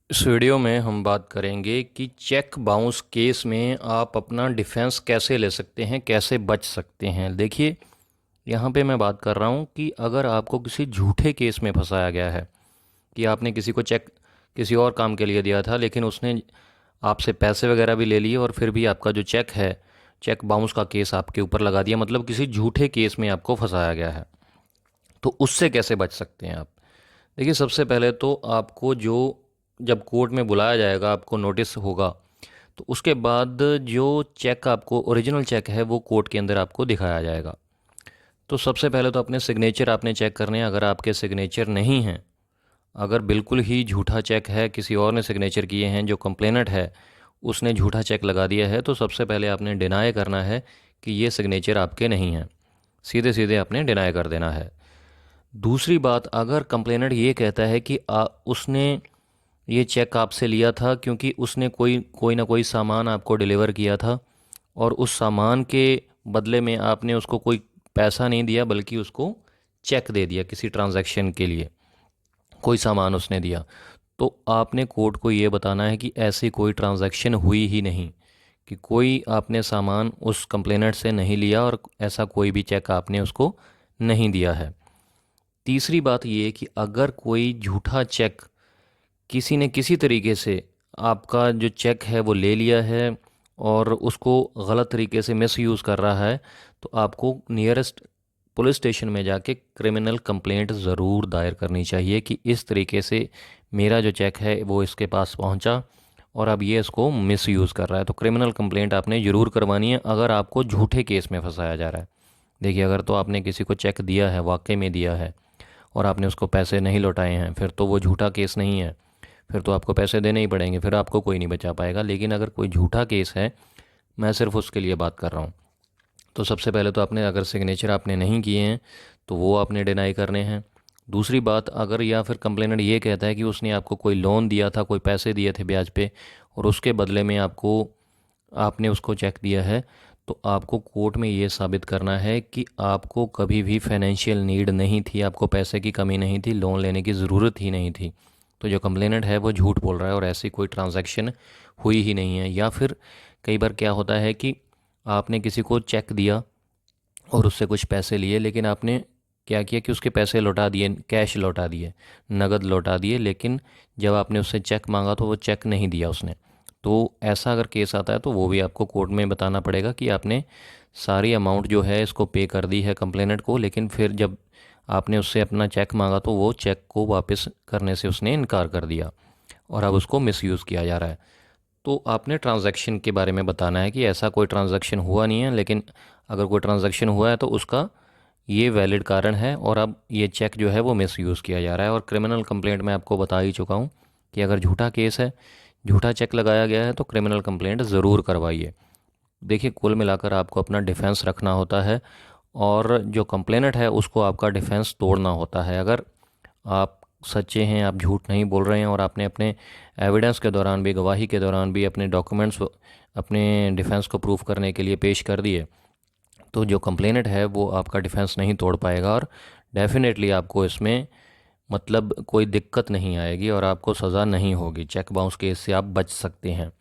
इस वीडियो में हम बात करेंगे कि चेक बाउंस केस में आप अपना डिफेंस कैसे ले सकते हैं, कैसे बच सकते हैं। देखिए, यहाँ पे मैं बात कर रहा हूँ कि अगर आपको किसी झूठे केस में फंसाया गया है कि आपने किसी को चेक किसी और काम के लिए दिया था, लेकिन उसने आपसे पैसे वगैरह भी ले लिए और फिर भी आपका जो चेक है, चेक बाउंस का केस आपके ऊपर लगा दिया, मतलब किसी झूठे केस में आपको फंसाया गया है। तो उससे कैसे बच सकते हैं आप? देखिए, सबसे पहले तो आपको जो जब कोर्ट में बुलाया जाएगा, आपको नोटिस होगा, तो उसके बाद जो चेक आपको ओरिजिनल चेक है वो कोर्ट के अंदर आपको दिखाया जाएगा। तो सबसे पहले तो अपने सिग्नेचर आपने चेक करने हैं। अगर आपके सिग्नेचर नहीं हैं, अगर बिल्कुल ही झूठा चेक है, किसी और ने सिग्नेचर किए हैं, जो कंप्लेनेंट है उसने झूठा चेक लगा दिया है, तो सबसे पहले आपने डिनाई करना है कि ये सिग्नेचर आपके नहीं हैं। सीधे सीधे आपने डिनाई कर देना है। दूसरी बात, अगर कंप्लेनेंट ये कहता है कि उसने ये चेक आपसे लिया था क्योंकि उसने कोई कोई ना कोई सामान आपको डिलीवर किया था और उस सामान के बदले में आपने उसको कोई पैसा नहीं दिया, बल्कि उसको चेक दे दिया किसी ट्रांजैक्शन के लिए, कोई सामान उसने दिया, तो आपने कोर्ट को ये बताना है कि ऐसी कोई ट्रांजैक्शन हुई ही नहीं, कि कोई आपने सामान उस कंप्लेनेंट से नहीं लिया और ऐसा कोई भी चेक आपने उसको नहीं दिया है। तीसरी बात ये कि अगर कोई झूठा चेक किसी ने किसी तरीके से आपका जो चेक है वो ले लिया है और उसको गलत तरीके से मिसयूज़ कर रहा है, तो आपको नियरेस्ट पुलिस स्टेशन में जाके क्रिमिनल कंप्लेंट ज़रूर दायर करनी चाहिए कि इस तरीके से मेरा जो चेक है वो इसके पास पहुंचा और अब ये इसको मिसयूज़ कर रहा है। तो क्रिमिनल कंप्लेंट आपने ज़रूर करवानी है अगर आपको झूठे केस में फंसाया जा रहा है। देखिए, अगर तो आपने किसी को चेक दिया है, वाकई में दिया है, और आपने उसको पैसे नहीं लौटाए हैं, फिर तो वो झूठा केस नहीं है, फिर तो आपको पैसे देने ही पड़ेंगे, फिर आपको कोई नहीं बचा पाएगा। लेकिन अगर कोई झूठा केस है, मैं सिर्फ उसके लिए बात कर रहा हूँ, तो सबसे पहले तो आपने, अगर सिग्नेचर आपने नहीं किए हैं तो वो आपने डिनाई करने हैं। दूसरी बात, अगर या फिर कंप्लेनेंट ये कहता है कि उसने आपको कोई लोन दिया था, कोई पैसे दिए थे ब्याज पे, और उसके बदले में आपको आपने उसको चेक दिया है, तो आपको कोर्ट में ये साबित करना है कि आपको कभी भी फाइनेंशियल नीड नहीं थी, आपको पैसे की कमी नहीं थी, लोन लेने की ज़रूरत ही नहीं थी। तो जो कंप्लेनेंट है वो झूठ बोल रहा है और ऐसी कोई ट्रांजैक्शन हुई ही नहीं है। या फिर कई बार क्या होता है कि आपने किसी को चेक दिया और उससे कुछ पैसे लिए, लेकिन आपने क्या किया कि उसके पैसे लौटा दिए, कैश लौटा दिए, नगद लौटा दिए, लेकिन जब आपने उससे चेक मांगा तो वो चेक नहीं दिया उसने। तो ऐसा अगर केस आता है तो वो भी आपको कोर्ट में बताना पड़ेगा कि आपने सारी अमाउंट जो है इसको पे कर दी है कंप्लेनेंट को, लेकिन फिर जब आपने उससे अपना चेक मांगा तो वो चेक को वापस करने से उसने इनकार कर दिया और अब उसको मिसयूज़ किया जा रहा है। तो आपने ट्रांजैक्शन के बारे में बताना है कि ऐसा कोई ट्रांजैक्शन हुआ नहीं है, लेकिन अगर कोई ट्रांजैक्शन हुआ है तो उसका ये वैलिड कारण है और अब ये चेक जो है वो मिसयूज़ किया जा रहा है। और क्रिमिनल कंप्लेंट में आपको बता ही चुका हूँ कि अगर झूठा केस है, झूठा चेक लगाया गया है, तो क्रिमिनल कंप्लेंट ज़रूर करवाइए। देखिए, कुल मिलाकर आपको अपना डिफेंस रखना होता है और जो कंप्लेनेंट है उसको आपका डिफेंस तोड़ना होता है। अगर आप सच्चे हैं, आप झूठ नहीं बोल रहे हैं और आपने अपने एविडेंस के दौरान भी, गवाही के दौरान भी अपने डॉक्यूमेंट्स अपने डिफेंस को प्रूफ करने के लिए पेश कर दिए, तो जो कंप्लेनेंट है वो आपका डिफेंस नहीं तोड़ पाएगा और डेफिनेटली आपको इसमें मतलब कोई दिक्कत नहीं आएगी और आपको सज़ा नहीं होगी। चेक बाउंस केस से आप बच सकते हैं।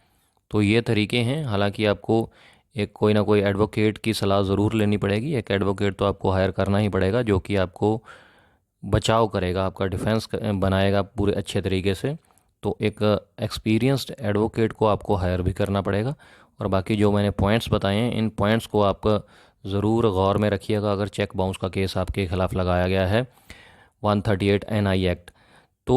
तो ये तरीके हैं। हालांकि आपको एक कोई ना कोई एडवोकेट की सलाह ज़रूर लेनी पड़ेगी। एक एडवोकेट तो आपको हायर करना ही पड़ेगा जो कि आपको बचाव करेगा, आपका डिफेंस बनाएगा पूरे अच्छे तरीके से। तो एक एक्सपीरियंस्ड एडवोकेट को आपको हायर भी करना पड़ेगा। और बाकी जो मैंने पॉइंट्स बताए हैं, इन पॉइंट्स को आप ज़रूर गौर में रखिएगा अगर चेक बाउंस का केस आपके खिलाफ़ लगाया गया है 138 NI एक्ट। तो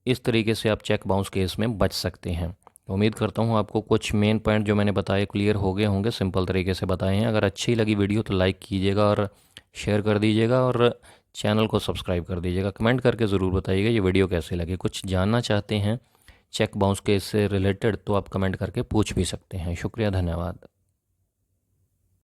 इस तरीके से आप चेक बाउंस केस में बच सकते हैं। उम्मीद करता हूँ आपको कुछ मेन पॉइंट जो मैंने बताए क्लियर हो गए होंगे, सिंपल तरीके से बताए हैं। अगर अच्छी लगी वीडियो तो लाइक कीजिएगा और शेयर कर दीजिएगा और चैनल को सब्सक्राइब कर दीजिएगा। कमेंट करके ज़रूर बताइएगा ये वीडियो कैसे लगी। कुछ जानना चाहते हैं चेक बाउंस केस से रिलेटेड तो आप कमेंट करके पूछ भी सकते हैं। शुक्रिया, धन्यवाद।